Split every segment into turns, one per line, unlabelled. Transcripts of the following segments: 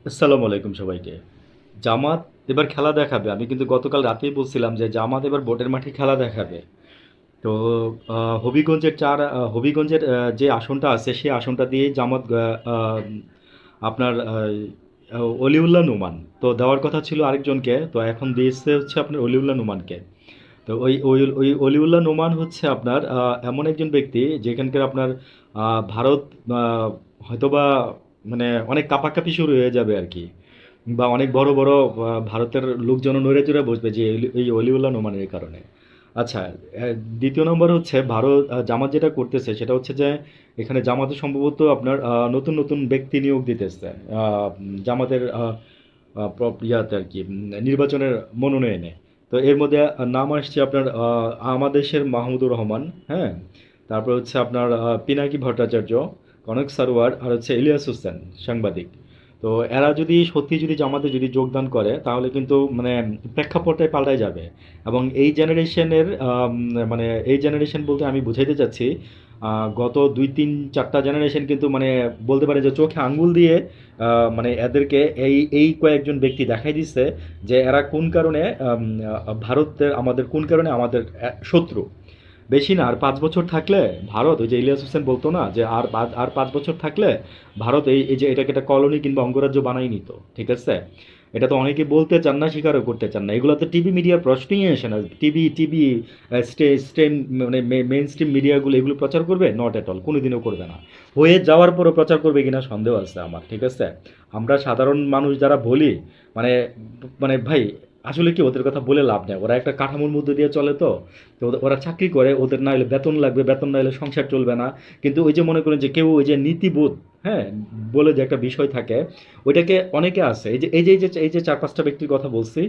আসসালামু আলাইকুম সবাইকে। জামাত এবার খেলা দেখাবে। আমি কিন্তু গতকাল রাতেই বলছিলাম যে জামাত এবার ভোটের মাঠে খেলা দেখাবে। তো হবিগঞ্জের যে আসনটা আছে সেই আসনটা দিয়েই জামাত আপনার অলিউল্লাহ নোমান তো দেওয়ার কথা ছিল আরেকজনকে, তো এখন দিয়েছে হচ্ছে আপনার অলিউল্লাহ নোমানকে। তো ওই অলিউল্লাহ নোমান হচ্ছে আপনার এমন একজন ব্যক্তি যেখানকার আপনার ভারত আহ, হয়তোবা মানে অনেক কাপাকাপি শুরু হয়ে যাবে আর কি, বা অনেক বড় বড় ভারতের লোকজন নড়ে চড়ে বসবে যে এই অলিউল্লাহ নোমানের কারণে। আচ্ছা, দ্বিতীয় নম্বর হচ্ছে ভারত জামাত যেটা করতেছে সেটা হচ্ছে যে এখানে জামাতে সম্ভবত আপনার নতুন নতুন ব্যক্তি নিয়োগ দিতেছে জামাতের ইয়াতে আর কি, নির্বাচনের মনোনয়নে। তো এর মধ্যে নাম আসছে আপনার আমাদেশের মাহমুদুর রহমান, হ্যাঁ। তারপর হচ্ছে আপনার পিনাকি ভট্টাচার্য, কনক সারোয়ার, আর হচ্ছে ইলিয়াস হোসেন, সাংবাদিক। তো এরা যদি জামাতে যদি যোগদান করে তাহলে কিন্তু মানে প্রেক্ষাপটটাই পাল্টায় যাবে। এবং এই জেনারেশনের মানে এই জেনারেশন বলতে আমি বুঝাইতে চাচ্ছি গত ২ ৩ ৪টা জেনারেশন কিন্তু মানে বলতে পারে যে চোখে আঙ্গুল দিয়ে মানে এদেরকে এই কয়েকজন ব্যক্তি দেখাই দিচ্ছে যে এরা কোন কারণে ভারতের আমাদের কোন কারণে আমাদের শত্রু। বেশি না, আর ৫ বছর থাকলে ভারত, ওই যে ইলিয়াস হোসেন বলতো না যে আর ৫ বছর থাকলে ভারত এই যে এটাকে একটা কলোনি কিংবা অঙ্গরাজ্য বানাই নিত। ঠিক আছে, এটা তো অনেকে বলতে চান না, স্বীকারও করতে চান না। এগুলো তো টিভি মিডিয়ার প্রশ্নই আসে না। টিভি স্টেম মানে মেইন স্ট্রিম মিডিয়াগুলো এগুলো প্রচার করবে? নট এট অল, কোনোদিনও করবে না। হয়ে যাওয়ার পরও প্রচার করবে কিনা সন্দেহ আছে আমার। ঠিক আছে, আমরা সাধারণ মানুষ যারা বলি মানে মানে ভাই, আসলে কি ওদের কথা বলে লাভ নেই। ওরা একটা কাঠামোর মধ্যে দিয়ে চলে, তো তো ওরা চাকরি করে, ওদের না হলে বেতন লাগবে, বেতন না হলে সংসার চলবে না। কিন্তু ওই যে মনে করেন যে কেউ ওই যে নীতিবোধ, হ্যাঁ, বলে যে একটা বিষয় থাকে, ওইটাকে অনেকে আছে। এই যে ৪ ৫টা ব্যক্তির কথা বলছি,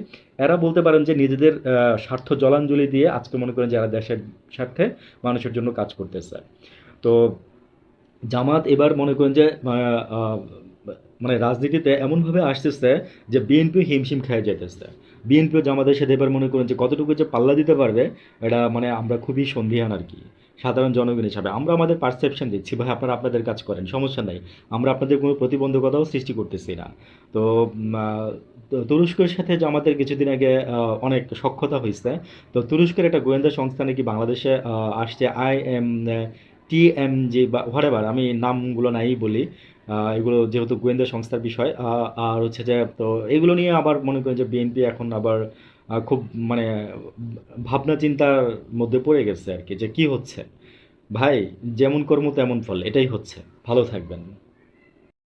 এরা বলতে পারেন যে নিজেদের স্বার্থ জলাঞ্জলি দিয়ে আজকে মনে করেন যে এরা দেশের স্বার্থে মানুষের জন্য কাজ করতেছে। তো জামাত এবার মনে করেন যে মানে রাজনীতিতে এমনভাবে আসতেছে যে বিএনপি হিমশিম খেয়ে যাইতেছে। বিএনপিও জামাতের সাথে এবার মনে করেন যে কতটুকু যে পাল্লা দিতে পারবে, এটা মানে আমরা খুবই সন্দিহান আর কি। সাধারণ জনগণ হিসাবে আমরা আমাদের পারসেপশন দিচ্ছি, ভাই আপনারা আপনাদের কাজ করেন, সমস্যা নাই। আমরা আপনাদের কোনো প্রতিবন্ধকতাও সৃষ্টি করতেছি না। তো তুরস্কের সাথে জামাতের কিছুদিন আগে অনেক সখ্যতা হয়েছে। তো তুরস্কের একটা গোয়েন্দা সংস্থা নাকি বাংলাদেশে আসছে, TMG বা হোয়াটএভার, আমি নামগুলো নাই বলি। এগুলো যেহেতু গোয়েন্দা সংস্থার বিষয়, আর হচ্ছে যে তো এগুলো নিয়ে আবার মনে করেন যে বিএনপি এখন আবার খুব মানে ভাবনা চিন্তার মধ্যে পড়ে গেছে আর কি, যে কি হচ্ছে। ভাই, যেমন কর্ম তেমন ফল, এটাই হচ্ছে। ভালো থাকবেন।